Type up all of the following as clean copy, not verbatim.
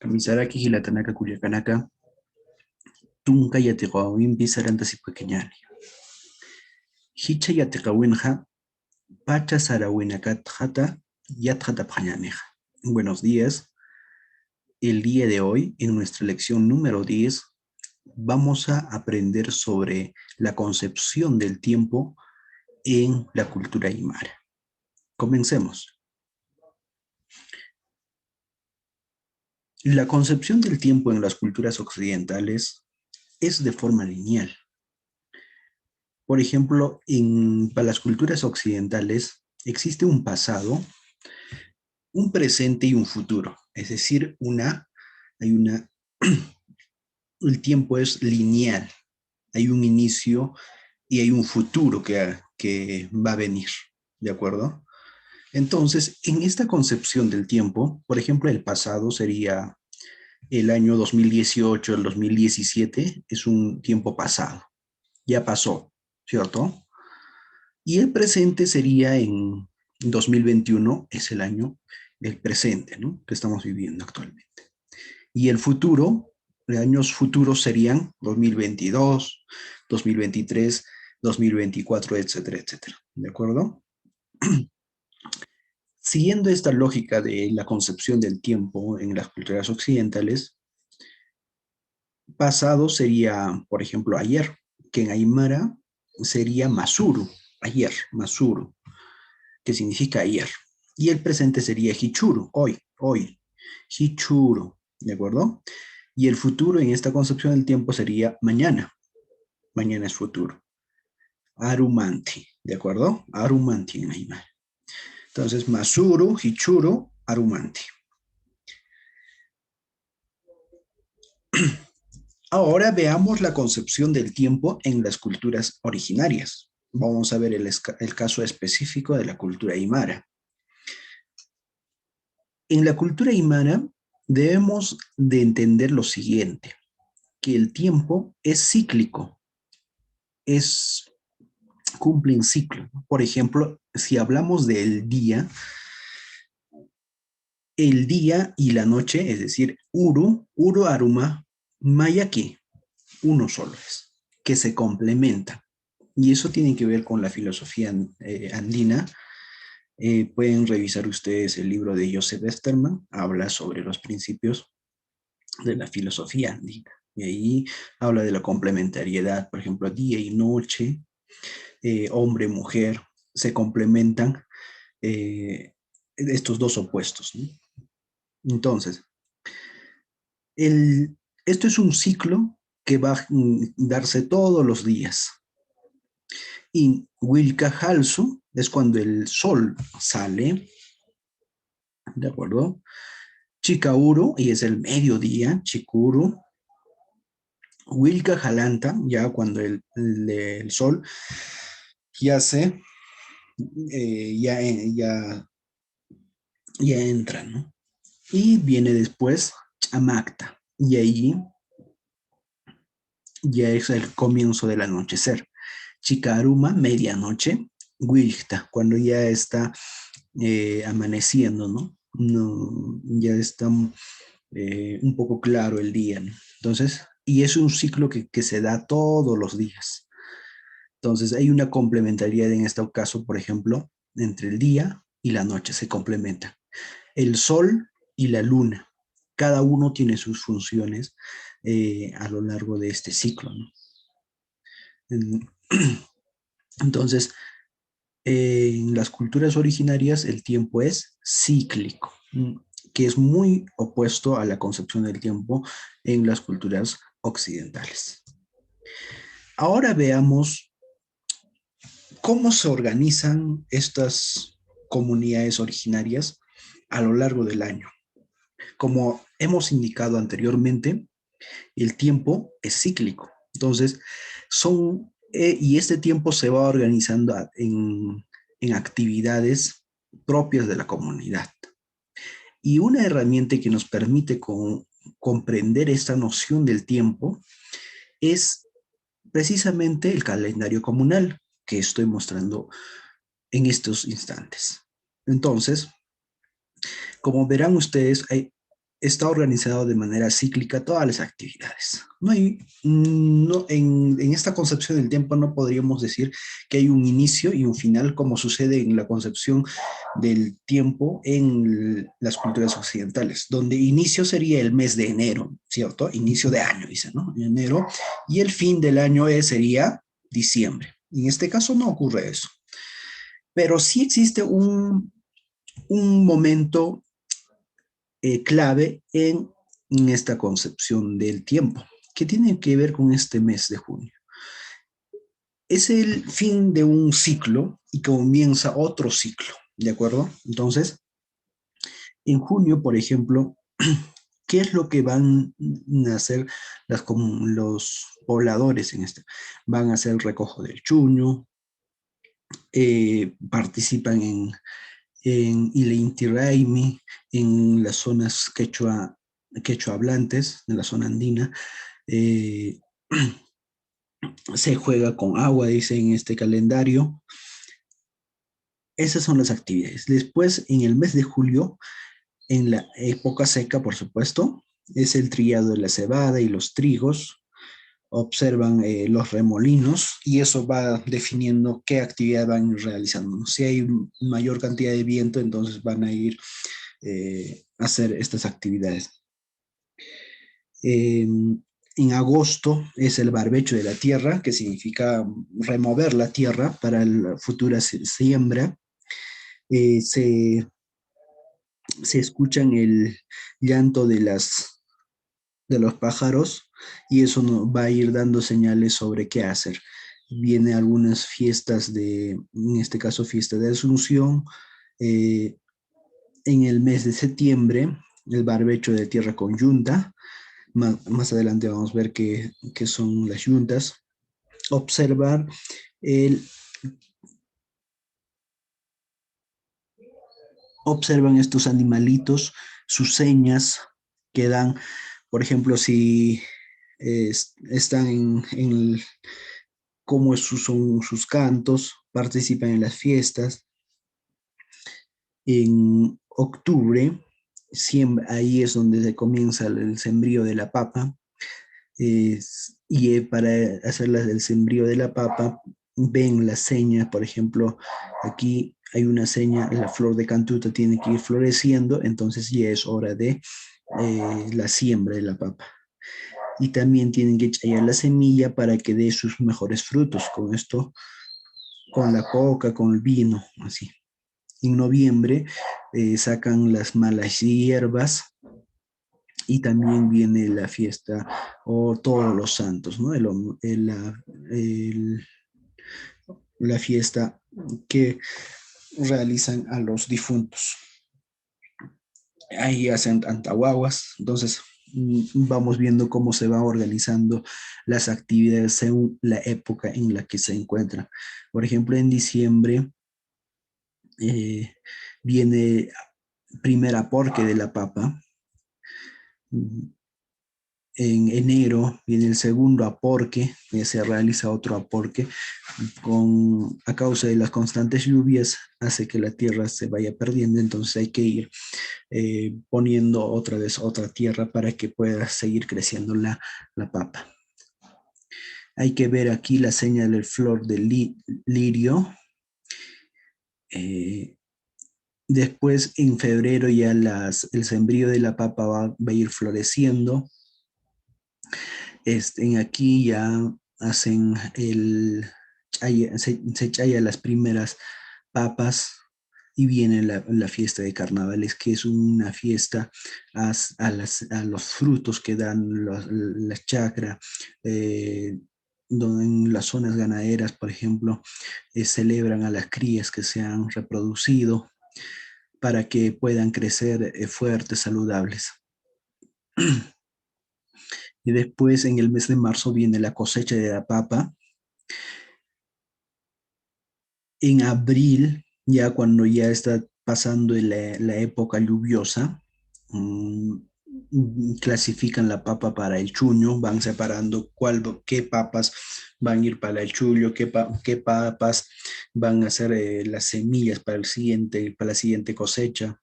Misaraki hilatanaka kuyakanaka, tunka yatiqawinpi sarantasipakeñani. Hicha yatiqawinqa, pacha sarawinakatqata yatqatapaqañaniqa. Buenos días. El día de hoy, en nuestra lección número 10, vamos a aprender sobre la concepción del tiempo en la cultura aymara. Comencemos. La concepción del tiempo en las culturas occidentales es de forma lineal. Por ejemplo, para las culturas occidentales existe un pasado, un presente y un futuro. Es decir, el tiempo es lineal. Hay un inicio y hay un futuro que va a venir, ¿de acuerdo? Entonces, en esta concepción del tiempo, por ejemplo, el pasado sería el año 2018, el 2017, es un tiempo pasado, ya pasó, ¿cierto? Y el presente sería en 2021, es el año del presente, ¿no? Que estamos viviendo actualmente. Y el futuro, los años futuros serían 2022, 2023, 2024, etcétera, etcétera. ¿De acuerdo? Siguiendo esta lógica de la concepción del tiempo en las culturas occidentales, pasado sería, por ejemplo, ayer, que en Aymara sería Masuru, ayer, Masuru, que significa ayer. Y el presente sería Hichuru, hoy, Hichuru, ¿de acuerdo? Y el futuro en esta concepción del tiempo sería mañana, mañana es futuro. Arumanti, ¿de acuerdo? Arumanti en Aymara. Entonces, Masuru, Hichuru, Arumanti. Ahora veamos la concepción del tiempo en las culturas originarias. Vamos a ver el caso específico de la cultura aymara. En la cultura aymara debemos de entender lo siguiente, que el tiempo es cíclico, cumple un ciclo. Por ejemplo, si hablamos del día, el día y la noche, es decir, Uru, Aruma, Mayaki, uno solo es, que se complementa. Y eso tiene que ver con la filosofía andina. Pueden revisar ustedes el libro de Joseph Westermann, habla sobre los principios de la filosofía andina. Y ahí habla de la complementariedad, por ejemplo, día y noche, hombre, mujer, se complementan estos dos opuestos, ¿no? Entonces, esto es un ciclo que va a darse todos los días. Y Wilka Halsu es cuando el sol sale, ¿de acuerdo? Chikauru, y es el mediodía, Chikuru. Wilka Jalanta, ya cuando el sol ya se, ya entra, ¿no? Y viene después Chamakta, y ahí ya es el comienzo del anochecer. Chikaruma, medianoche. Wilta, cuando ya está amaneciendo, ¿no? No, ya está un poco claro el día, ¿no? Entonces, y es un ciclo que se da todos los días. Entonces, hay una complementariedad en este caso, por ejemplo, entre el día y la noche se complementan. El sol y la luna, cada uno tiene sus funciones a lo largo de este ciclo, ¿no? Entonces, en las culturas originarias el tiempo es cíclico, que es muy opuesto a la concepción del tiempo en las culturas occidentales. Ahora veamos cómo se organizan estas comunidades originarias a lo largo del año. Como hemos indicado anteriormente, el tiempo es cíclico. Entonces, y este tiempo se va organizando en actividades propias de la comunidad. Y una herramienta que nos permite comprender esta noción del tiempo es precisamente el calendario comunal que estoy mostrando en estos instantes. Entonces, como verán ustedes, está organizado de manera cíclica todas las actividades. No hay, en esta concepción del tiempo no podríamos decir que hay un inicio y un final como sucede en la concepción del tiempo en las culturas occidentales, donde inicio sería el mes de enero, ¿cierto? Inicio de año, dice, ¿no? Enero, y el fin del año sería diciembre. En este caso no ocurre eso, pero sí existe un momento clave en esta concepción del tiempo, que tiene que ver con este mes de junio. Es el fin de un ciclo y comienza otro ciclo, ¿de acuerdo? Entonces, en junio, por ejemplo, ¿qué es lo que van a hacer los pobladores en este? Van a hacer el recojo del chuño, participan en Ile Inti Raymi, en las zonas quechua hablantes, de la zona andina. eh, Se juega con agua, dice en este calendario. Esas son las actividades. Después, en el mes de julio, en la época seca, por supuesto, es el trillado de la cebada y los trigos. Observan los remolinos y eso va definiendo qué actividad van realizando. Si hay mayor cantidad de viento, entonces van a ir a hacer estas actividades. Eh, en agosto es el barbecho de la tierra, que significa remover la tierra para la futura siembra. Eh, se, Se escuchan el llanto de los pájaros y eso nos va a ir dando señales sobre qué hacer. Vienen algunas fiestas en este caso, fiesta de Asunción. eh, en el mes de septiembre, el barbecho de tierra con yunta. Más adelante vamos a ver qué son las yuntas. Observar el, observan estos animalitos, sus señas que dan, por ejemplo, si están cómo son sus cantos, participan en las fiestas. En octubre, ahí es donde se comienza el sembrío de la papa. Para hacer el sembrío de la papa, ven las señas, por ejemplo, aquí hay una seña, la flor de cantuta tiene que ir floreciendo, entonces ya es hora de la siembra de la papa. Y también tienen que echar la semilla para que dé sus mejores frutos, con esto, con la coca, con el vino, así. En noviembre sacan las malas hierbas y también viene la fiesta o todos los santos, ¿no? El- la fiesta que realizan a los difuntos. Ahí hacen antahuaguas, entonces vamos viendo cómo se va organizando las actividades según la época en la que se encuentran. Por ejemplo, en diciembre eh, viene primer aporque de la papa. En enero viene el segundo aporque, se realiza otro aporque. A causa de las constantes lluvias hace que la tierra se vaya perdiendo, entonces hay que ir poniendo otra vez otra tierra para que pueda seguir creciendo la papa. Hay que ver aquí la señal del flor del lirio. Eh, Después en febrero ya el sembrío de la papa va a ir floreciendo. Aquí ya hacen se chaya las primeras papas y viene la fiesta de carnavales, que es una fiesta a los frutos que dan la chacra, donde en las zonas ganaderas, por ejemplo, celebran a las crías que se han reproducido para que puedan crecer fuertes, saludables. Y después en el mes de marzo viene la cosecha de la papa. En abril, ya cuando ya está pasando la época lluviosa, mm, clasifican la papa para el chuño, van separando qué papas van a ir para el chullo, qué papas van a ser las semillas para para la siguiente cosecha.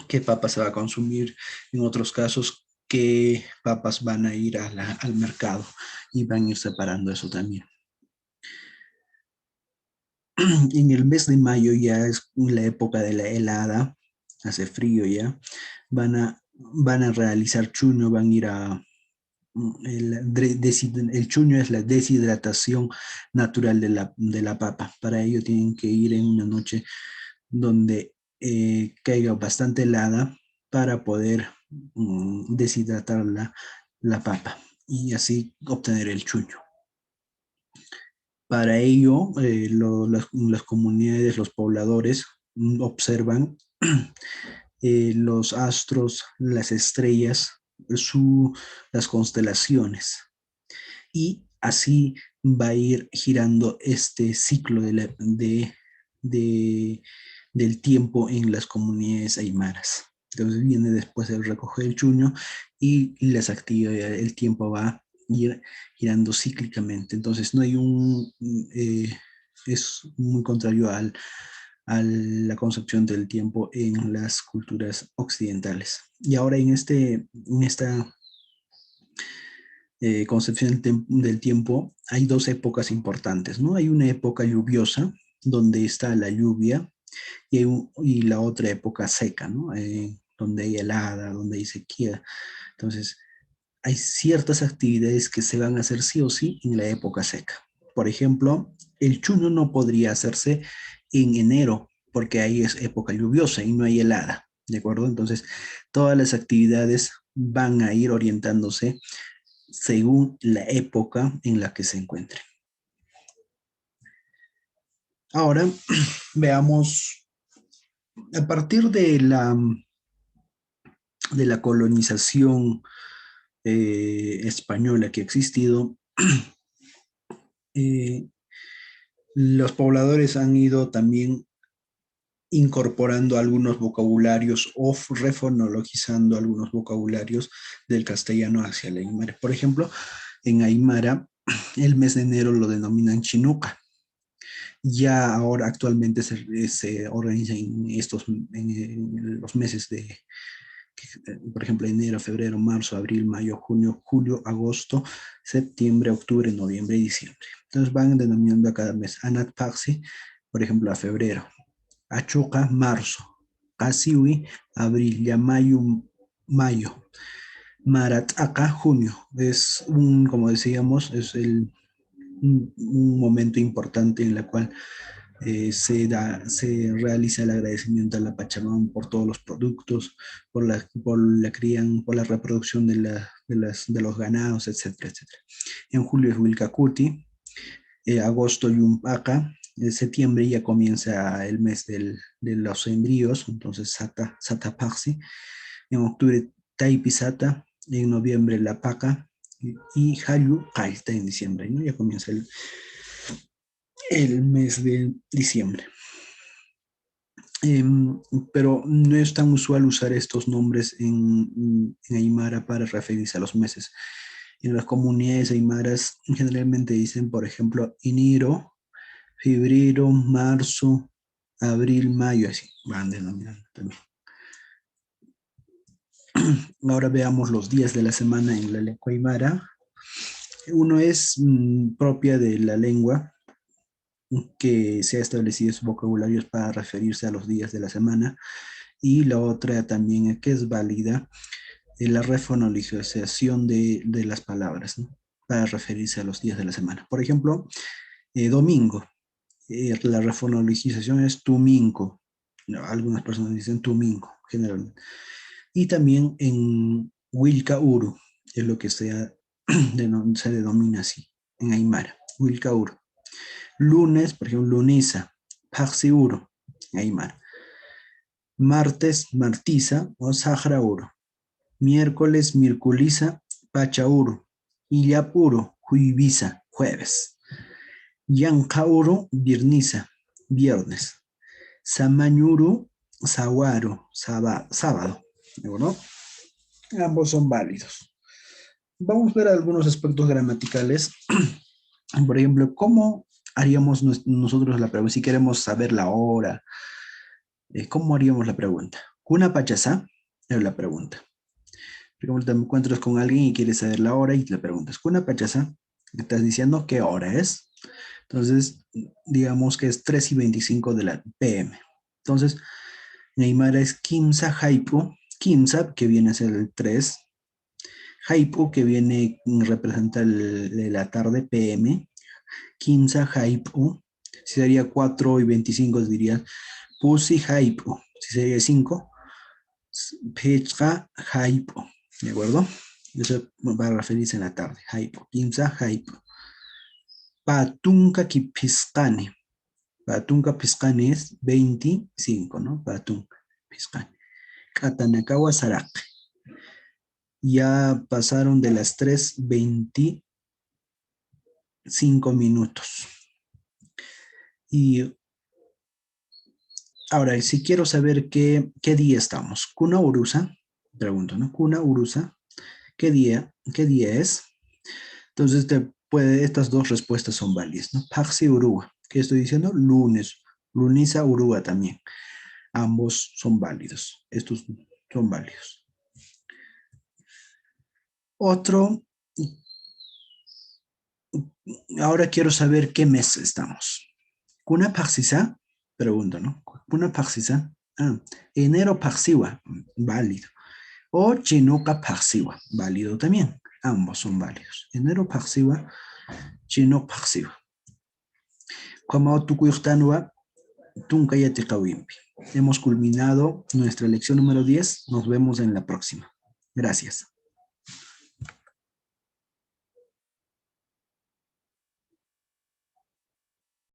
qué papa se va a consumir, en otros casos, qué papas van a ir al mercado y van a ir separando eso también. En el mes de mayo ya es la época de la helada, hace frío ya, van a realizar chuño, van a ir a... el chuño es la deshidratación natural de la papa. Para ello tienen que ir en una noche donde caiga bastante helada para poder deshidratar la papa y así obtener el chuño. Para ello, las comunidades, los pobladores observan los astros, las estrellas, su, las constelaciones y así va a ir girando este ciclo de- del tiempo en las comunidades aymaras. Entonces viene después el recoger el chuño y las actividades, el tiempo va a ir girando cíclicamente. Entonces no hay es muy contrario a la concepción del tiempo en las culturas occidentales. Y ahora en esta concepción del tiempo, hay dos épocas importantes, ¿no? Hay una época lluviosa, donde está la lluvia, y la otra época seca, ¿no? Donde hay helada, donde hay sequía. Entonces, hay ciertas actividades que se van a hacer sí o sí en la época seca. Por ejemplo, el chuño no podría hacerse en enero, porque ahí es época lluviosa y no hay helada, ¿de acuerdo? Entonces, todas las actividades van a ir orientándose según la época en la que se encuentre. Ahora veamos, a partir de la colonización española que ha existido, eh, los pobladores han ido también incorporando algunos vocabularios o refonologizando algunos vocabularios del castellano hacia el aymara. Por ejemplo, en aymara, el mes de enero lo denominan chinuca. Ya ahora actualmente se organiza en los meses por ejemplo, enero, febrero, marzo, abril, mayo, junio, julio, agosto, septiembre, octubre, noviembre y diciembre. Entonces van denominando a cada mes. Anat Paxi, por ejemplo, a febrero. Achuca, marzo. Casiwi, abril. Yamayu, mayo. Marataka, junio. Como decíamos, un momento importante en el cual se realiza el agradecimiento a la Pachamama por todos los productos, por la reproducción de los ganados, etcétera, etcétera. En julio es Wilcacuti, agosto Yumpaca, en septiembre ya comienza el mes de los embrios, entonces Satapaxi, en octubre Taipisata, en noviembre La Paca y Hayu Kaita en diciembre, ¿no? Ya comienza el mes de diciembre. Pero no es tan usual usar estos nombres en Aymara para referirse a los meses. En las comunidades aymaras generalmente dicen, por ejemplo, enero, febrero, marzo, abril, mayo, así van denominando también. Ahora veamos los días de la semana en la lengua aymara. Uno es propia de la lengua, que se ha establecido sus vocabularios para referirse a los días de la semana, y la otra también que es válida, la refonalización de las palabras, ¿no? Para referirse a los días de la semana. Por ejemplo, domingo, la refonalización es tumingo. No, algunas personas dicen tumingo, generalmente. Y también en Wilcauru, es lo que se denomina así, en Aymara, Wilcauru. Lunes, por ejemplo, lunisa, paxiuro, en Aymara. Martes, martiza o sagrauro. Miércoles, mirkuliza, pachauro. Illapuro, juivisa, jueves. Yankauro, vierniza, viernes. Samañuru, saguaro, sábado. ¿De acuerdo? Ambos son válidos. Vamos a ver algunos aspectos gramaticales. Por ejemplo, ¿cómo haríamos nosotros la pregunta? Si queremos saber la hora, ¿cómo haríamos la pregunta? Kuna pachasa, es la pregunta. Por ejemplo, te encuentras con alguien y quieres saber la hora y le preguntas, ¿kuna pachasa? Le estás diciendo qué hora es. Entonces, digamos que es 3:25 de la PM. Entonces, Neymar es Kimsa Haipu. Kimsa, que viene a ser el 3. Haipu, que viene, representa de la tarde PM. Kimsa Haipu. Si sería 4:25, dirías Pusi Haipu. Si sería 5, Pechka Haipu. ¿De acuerdo? Eso va a referirse en la tarde. Haipu. Kimsa Haipu. Patunka Kipiskane. Patunka Piscani es 25, ¿no? Patunka Piscani. Katanakawa Sarak. Ya pasaron de las 3:25. Y ahora, si quiero saber qué día estamos. Kuna Urusa, pregunto, ¿no? Kuna Urusa, ¿qué día es? Entonces, estas dos respuestas son válidas, ¿no? Paxi Urua, ¿qué estoy diciendo? Lunes. Lunisa Urua también. Ambos son válidos. Estos son válidos. Otro, ahora quiero saber qué mes estamos. ¿Kuna Paxisa? Pregunto, ¿no? ¿Kuna Paxisa? Ah, enero Paxiwa, válido. O Chinoca Paxiwa, válido también. Ambos son válidos. Enero Paxiwa, Chino Paxiwa. Como Tukuyuxtanua, Tunkayati Kawimpi. Hemos culminado nuestra lección número 10. Nos vemos en la próxima. Gracias.